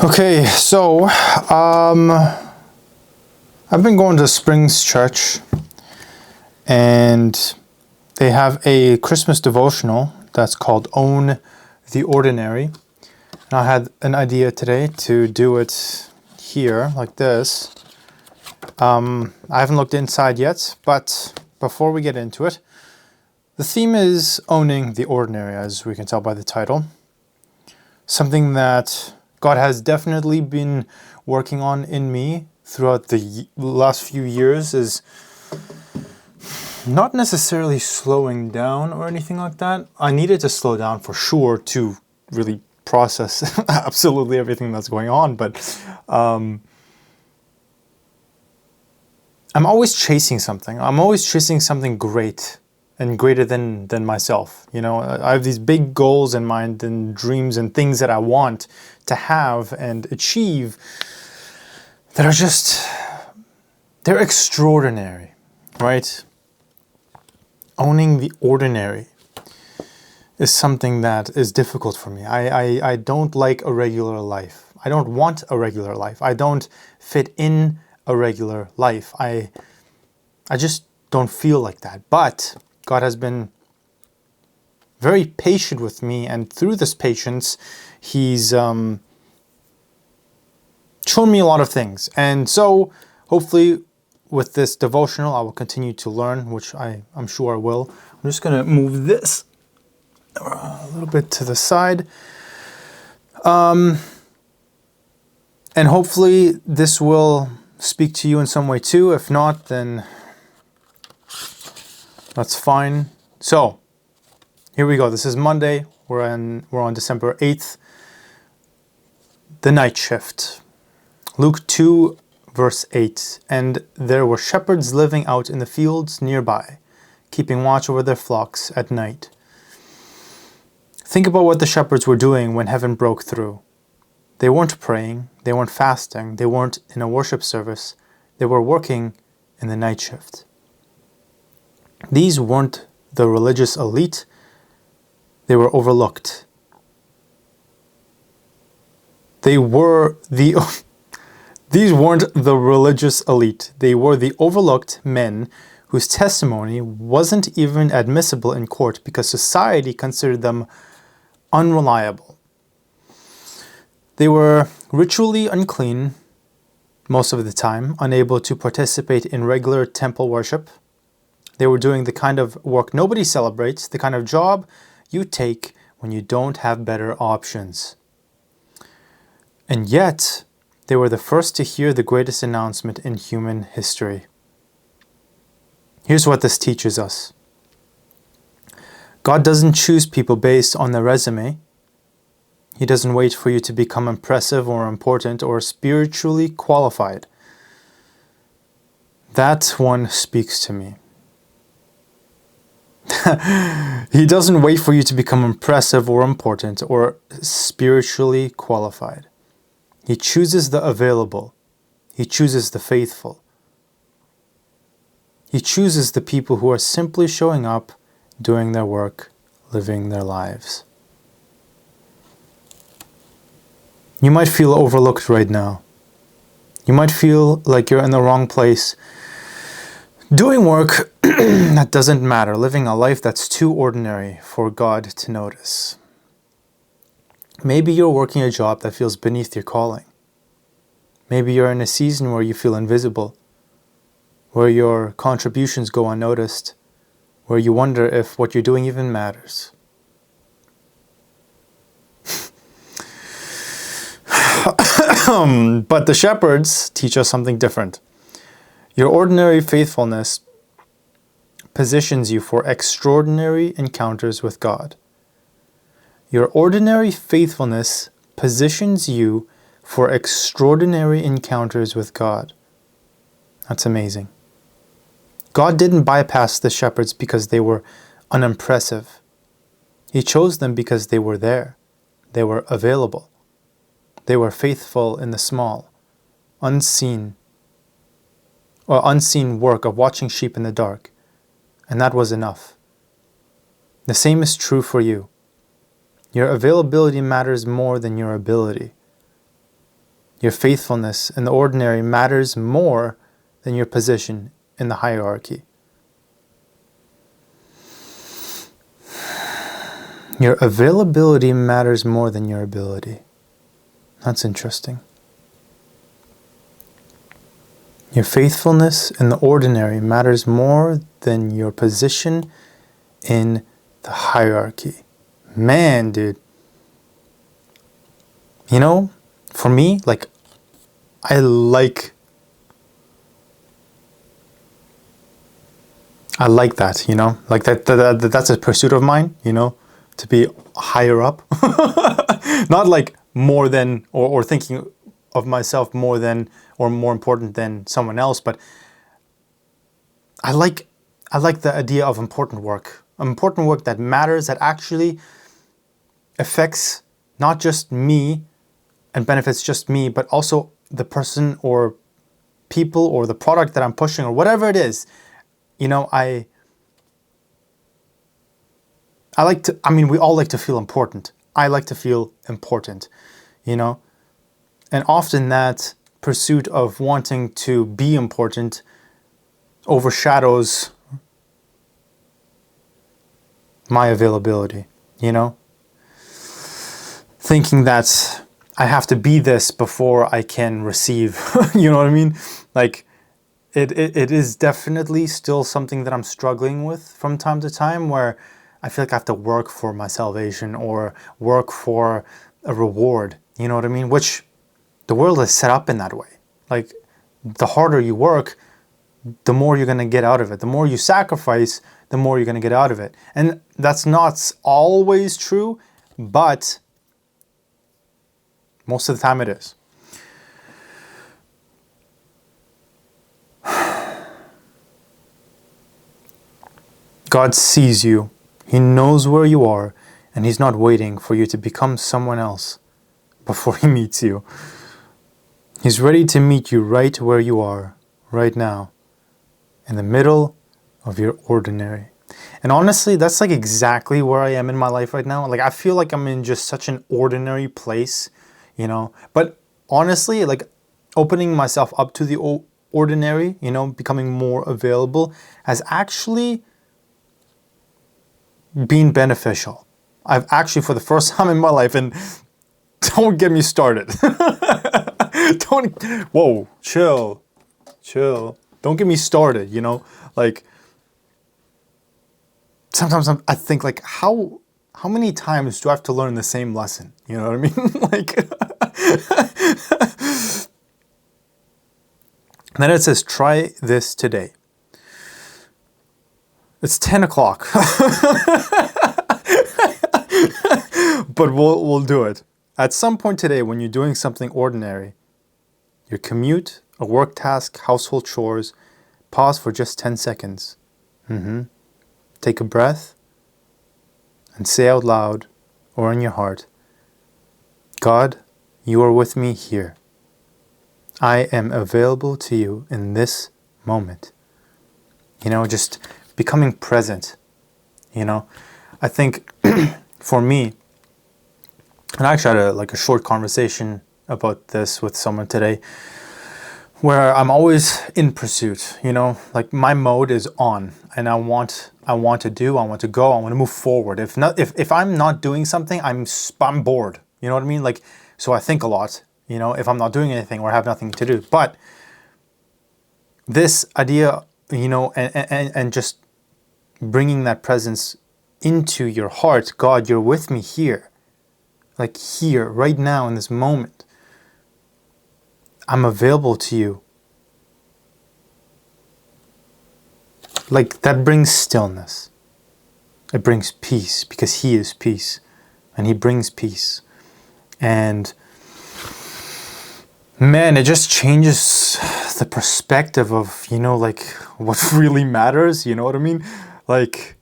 Okay, so I've been going to Springs Church, and they have a Christmas devotional that's called Own the Ordinary. And I had an idea today to do it here, like this. I haven't looked inside yet, but before we get into it, the theme is owning the ordinary, as we can tell by the title. Something that God has definitely been working on in me throughout the last few years is not necessarily slowing down or anything like that. I needed to slow down for sure to really process absolutely everything that's going on, but I'm always chasing something. I'm always chasing something great and greater than myself. You know, I have these big goals in mind and dreams and things that I want to have and achieve that are just, they're extraordinary, right? Owning the ordinary is something that is difficult for me. I don't like a regular life. I don't want a regular life. I don't fit in a regular life. I just don't feel like that. But God has been very patient with me, and through this patience, He's shown me a lot of things. And so, hopefully, with this devotional, I will continue to learn, which I'm sure I will. I'm just going to move this a little bit to the side. And hopefully, this will speak to you in some way too. If not, then that's fine. So, here we go. This is Monday. We're on December 8th. The night shift. Luke 2, verse 8. And there were shepherds living out in the fields nearby, keeping watch over their flocks at night. Think about what the shepherds were doing when heaven broke through. They weren't praying. They weren't fasting. They weren't in a worship service. They were working in the night shift. These weren't the religious elite. They were overlooked. These weren't the religious elite. They were the overlooked men whose testimony wasn't even admissible in court because society considered them unreliable. They were ritually unclean most of the time, unable to participate in regular temple worship. They were doing the kind of work nobody celebrates, the kind of job you take when you don't have better options. And yet, they were the first to hear the greatest announcement in human history. Here's what this teaches us. God doesn't choose people based on their resume. He doesn't wait for you to become impressive or important or spiritually qualified. That one speaks to me. He doesn't wait for you to become impressive or important or spiritually qualified. He chooses the available. He chooses the faithful. He chooses the people who are simply showing up, doing their work, living their lives. You might feel overlooked right now. You might feel like you're in the wrong place, doing work that doesn't matter, living a life that's too ordinary for God to notice. Maybe you're working a job that feels beneath your calling. Maybe you're in a season where you feel invisible, where your contributions go unnoticed, where you wonder if what you're doing even matters. But the shepherds teach us something different. Your ordinary faithfulness positions you for extraordinary encounters with God. Your ordinary faithfulness positions you for extraordinary encounters with God. That's amazing. God didn't bypass the shepherds because they were unimpressive. He chose them because they were there. They were available. They were faithful in the small, unseen work of watching sheep in the dark. And that was enough. The same is true for you. Your availability matters more than your ability. Your faithfulness in the ordinary matters more than your position in the hierarchy. Your availability matters more than your ability. That's interesting. Your faithfulness in the ordinary matters more than your position in the hierarchy. Man, dude. You know, for me, like, I like that, you know, like that's a pursuit of mine, you know, to be higher up. Not like more than, or thinking of myself more than, or more important than someone else, but I like the idea of important work that matters, that actually affects not just me and benefits just me, but also the person or people or the product that I'm pushing or whatever it is. You know, I like to, I mean, we all like to feel important. I like to feel important, you know, and often that pursuit of wanting to be important overshadows my availability, you know, thinking that I have to be this before I can receive, you know what I mean? Like, it is definitely still something that I'm struggling with from time to time, where I feel like I have to work for my salvation or work for a reward, you know what I mean? Which the world is set up in that way. Like, the harder you work, the more you're going to get out of it. The more you sacrifice, the more you're going to get out of it. And that's not always true, but most of the time it is. God sees you. He knows where you are, and He's not waiting for you to become someone else before He meets you. He's ready to meet you right where you are, right now, in the middle of your ordinary. And honestly, that's like exactly where I am in my life right now. Like, I feel like I'm in just such an ordinary place, you know. But honestly, like, opening myself up to the ordinary, you know, becoming more available, has actually been beneficial. I've actually, for the first time in my life, and don't get me started. Whoa, chill. Don't get me started, you know? Like, sometimes I think, like, how many times do I have to learn the same lesson? You know what I mean? Like, and then it says, try this today. It's 10 o'clock. But we'll do it. At some point today, when you're doing something ordinary, your commute, a work task, household chores, pause for just 10 seconds. Take a breath and say out loud or in your heart, God, you are with me here. I am available to you in this moment. You know, just becoming present. You know, I think for me, and I actually had a short conversation about this with someone today, where I'm always in pursuit, you know, like my mode is on, and I want to do, I want to go, I want to move forward. If I'm not doing something, I'm bored. You know what I mean? Like, so I think a lot, you know, if I'm not doing anything or have nothing to do. But this idea, you know, and just bringing that presence into your heart, God, you're with me here. Like, here, right now, in this moment. I'm available to you. Like, that brings stillness. It brings peace, because He is peace. And He brings peace. And man, it just changes the perspective of, you know, like, what really matters. You know what I mean? Like,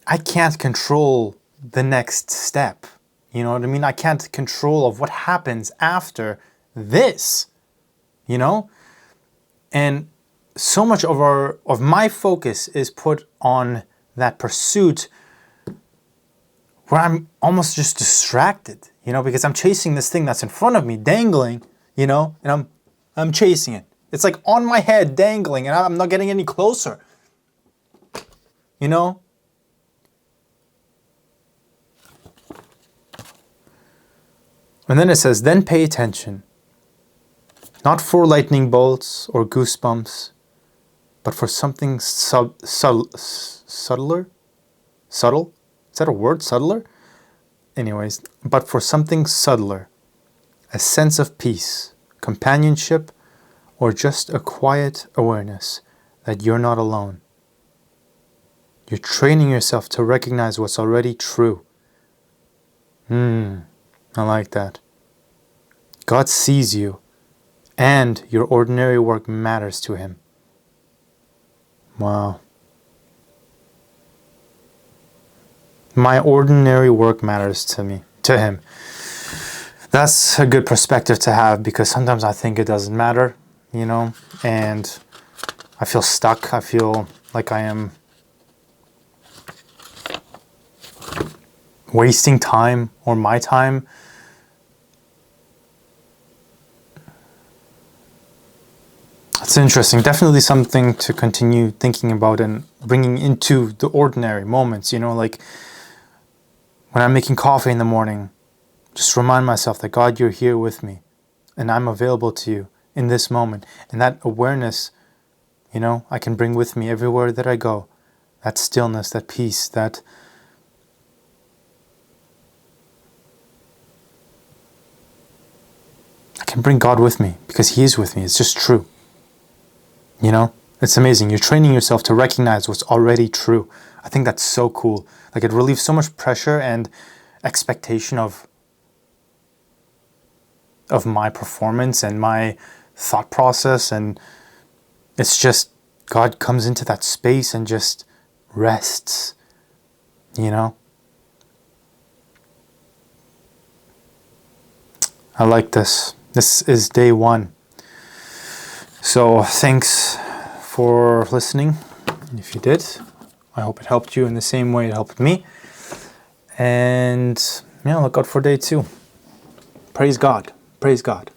I can't control the next step. You know what I mean? I can't control of what happens after this, you know? And so much of my focus is put on that pursuit where I'm almost just distracted, you know, because I'm chasing this thing that's in front of me, dangling, you know, and I'm chasing it. It's like on my head, dangling, and I'm not getting any closer, you know? And then it says, then pay attention, not for lightning bolts or goosebumps, but for something subtler? Subtle? Is that a word? Subtler? Anyways, but for something subtler, a sense of peace, companionship, or just a quiet awareness that you're not alone. You're training yourself to recognize what's already true. I like that. God sees you, and your ordinary work matters to Him. Wow. My ordinary work matters to Him. That's a good perspective to have, because sometimes I think it doesn't matter, you know, and I feel stuck. I feel like I am wasting time, or my time. It's interesting. Definitely something to continue thinking about and bringing into the ordinary moments, you know, like when I'm making coffee in the morning, just remind myself that God, you're here with me and I'm available to you in this moment. And that awareness, you know, I can bring with me everywhere that I go. That stillness, that peace, that I can bring God with me because He is with me. It's just true. You know, it's amazing. You're training yourself to recognize what's already true. I think that's so cool. Like, it relieves so much pressure and expectation of my performance and my thought process. And it's just, God comes into that space and just rests, you know? I like this. This is day 1. So thanks for listening. If you did, I hope it helped you in the same way it helped me. And yeah, look out for day 2. Praise God. Praise God.